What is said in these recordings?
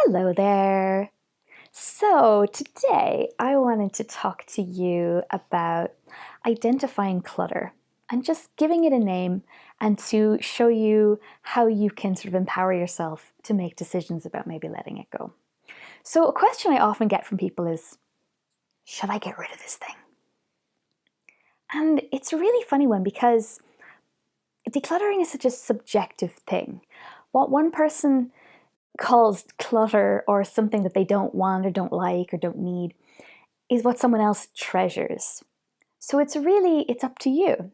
Hello there. So today I wanted to talk to you about identifying clutter and just giving it a name and to show you how you can sort of empower yourself to make decisions about maybe letting it go. So a question I often get from people is, should I get rid of this thing? And it's a really funny one because decluttering is such a subjective thing. What one person calls clutter or something that they don't want or don't like or don't need is what someone else treasures. So it's up to you.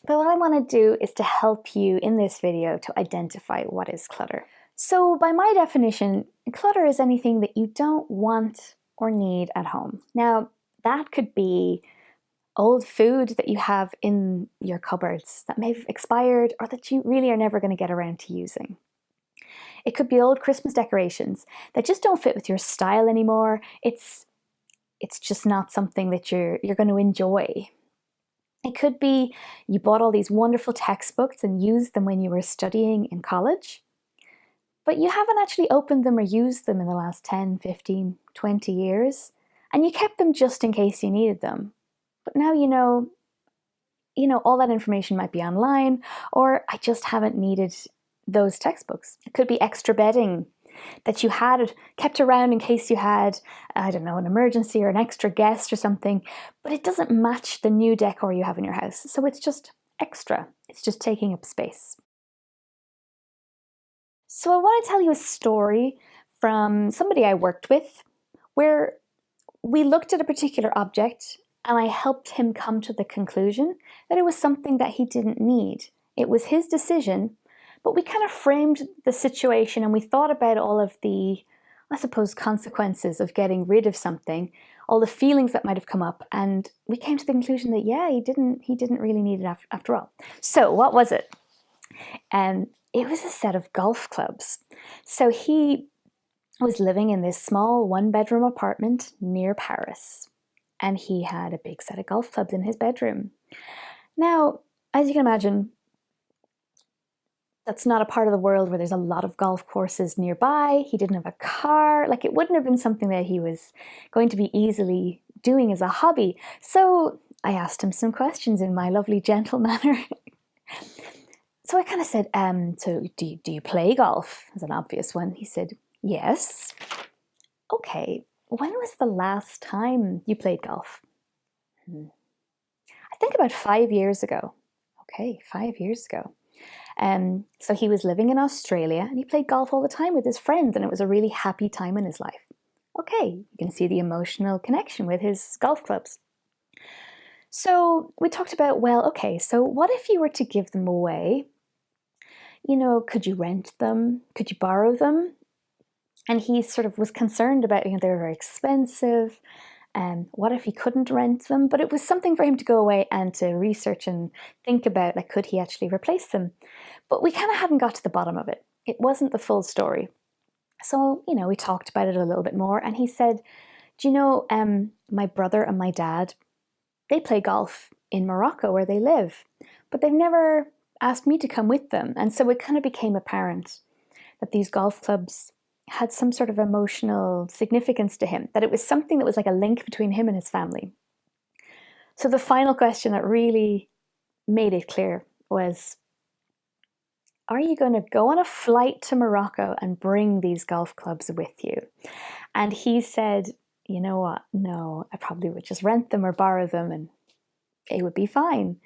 But what I want to do is to help you in this video to identify what is clutter. So by my definition, clutter is anything that you don't want or need at home. Now, that could be old food that you have in your cupboards that may have expired or that you really are never going to get around to using. It could be old Christmas decorations that just don't fit with your style anymore. It's just not something that you're going to enjoy. It could be you bought all these wonderful textbooks and used them when you were studying in college, but you haven't actually opened them or used them in the last 10, 15, 20 years, and you kept them just in case you needed them. But now you know all that information might be online, or I just haven't needed those textbooks. It could be extra bedding that you had kept around in case you had, I don't know, an emergency or an extra guest or something, but it doesn't match the new decor you have in your house. So it's just extra. It's just taking up space. So I want to tell you a story from somebody I worked with where we looked at a particular object and I helped him come to the conclusion that it was something that he didn't need. It was his decision, but we kind of framed the situation and we thought about all of the, I suppose, consequences of getting rid of something, all the feelings that might have come up, and we came to the conclusion that yeah, he didn't really need it after all. So what was it? It was a set of golf clubs. So he was living in this small one-bedroom apartment near Paris, and he had a big set of golf clubs in his bedroom. Now, as you can imagine, that's not a part of the world where there's a lot of golf courses nearby. He didn't have a car. Like, it wouldn't have been something that he was going to be easily doing as a hobby. So I asked him some questions in my lovely, gentle manner. So I kind of said, so do you play golf? As an obvious one. He said, yes. Okay, when was the last time you played golf? I think about 5 years ago. Okay, 5 years ago. So he was living in Australia and he played golf all the time with his friends, and it was a really happy time in his life. Okay, you can see the emotional connection with his golf clubs. So we talked about, well, okay, so what if you were to give them away? Could you rent them? Could you borrow them? And he sort of was concerned about, they were very expensive. What if he couldn't rent them? But it was something for him to go away and to research and think about, like, could he actually replace them? But we kind of hadn't got to the bottom of it. It wasn't the full story. So, we talked about it a little bit more, and he said, do you know, my brother and my dad, they play golf in Morocco where they live, but they've never asked me to come with them. And so it kind of became apparent that these golf clubs had some sort of emotional significance to him, that it was something that was like a link between him and his family. So the final question that really made it clear was, are you going to go on a flight to Morocco and bring these golf clubs with you? And he said, you know what? No, I probably would just rent them or borrow them and it would be fine.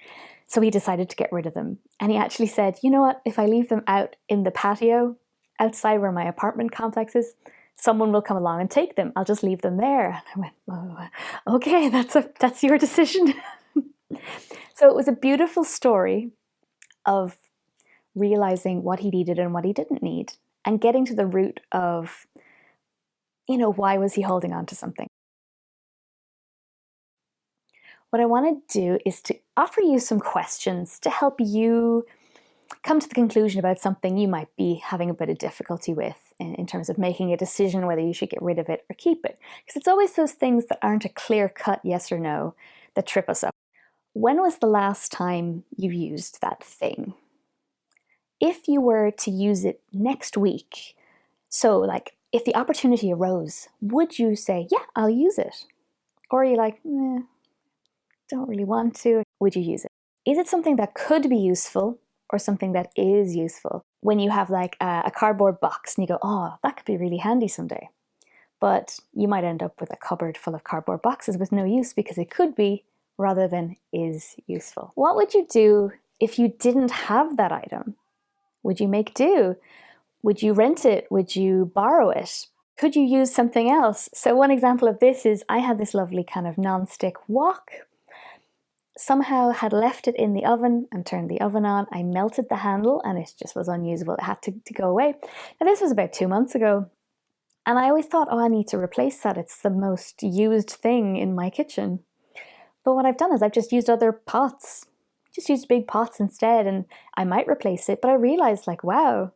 So he decided to get rid of them. And he actually said, you know what? If I leave them out in the patio outside where my apartment complex is, someone will come along and take them. I'll just leave them there. And I went, oh, okay, that's your decision. So it was a beautiful story of realizing what he needed and what he didn't need, and getting to the root of, why was he holding on to something? What I want to do is to offer you some questions to help you come to the conclusion about something you might be having a bit of difficulty with in terms of making a decision whether you should get rid of it or keep it. Because it's always those things that aren't a clear-cut yes or no that trip us up. When was the last time you used that thing? If you were to use it next week, so like If the opportunity arose, would you say, yeah, I'll use it? Or are you like, don't really want to? Would you use it? Is it something that could be useful or something that is useful? When you have like a cardboard box and you go, oh, that could be really handy someday. But you might end up with a cupboard full of cardboard boxes with no use because it could be rather than is useful. What would you do if you didn't have that item? Would you make do? Would you rent it? Would you borrow it? Could you use something else? So one example of this is I had this lovely kind of non-stick wok. Somehow had left it in the oven and turned the oven on. I melted the handle and it just was unusable. It had to go away. Now this was about 2 months ago. And I always thought, oh, I need to replace that. It's the most used thing in my kitchen. But what I've done is I've just used other pots, just used big pots instead, and I might replace it. But I realized like, wow,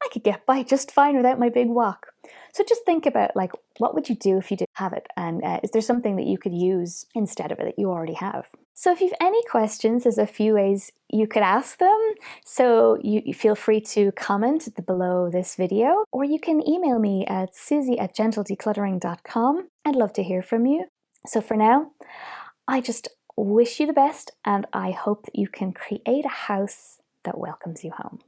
I could get by just fine without my big wok. So just think about like, what would you do if you didn't have it? And is there something that you could use instead of it that you already have? So if you've any questions, there's a few ways you could ask them. So you feel free to comment below this video, or you can email me at susie@gentledecluttering.com. I'd love to hear from you. So for now, I just wish you the best, and I hope that you can create a house that welcomes you home.